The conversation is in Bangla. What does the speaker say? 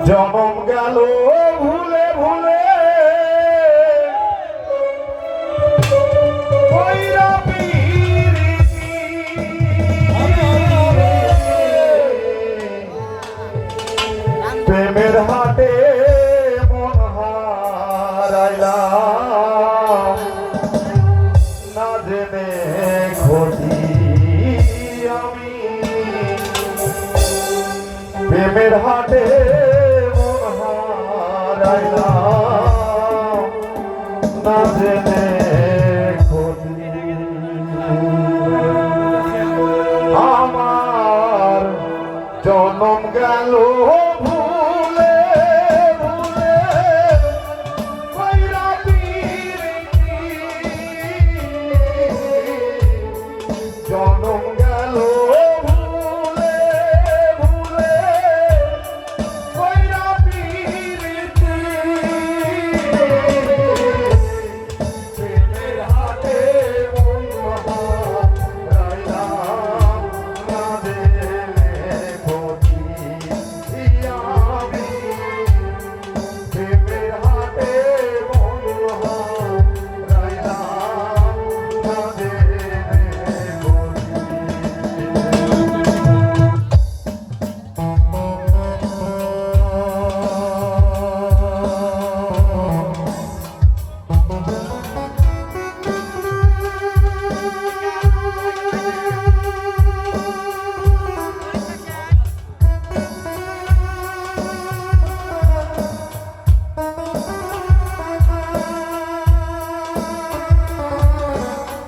জনম গেল ভুলে ভুলে প্রেমের হাটে মন হারাইলাম না জেনে ক্ষতি আমি প্রেমের হাটে মন হারাইলাম না জেনে ক্ষতি আমার জনম গেল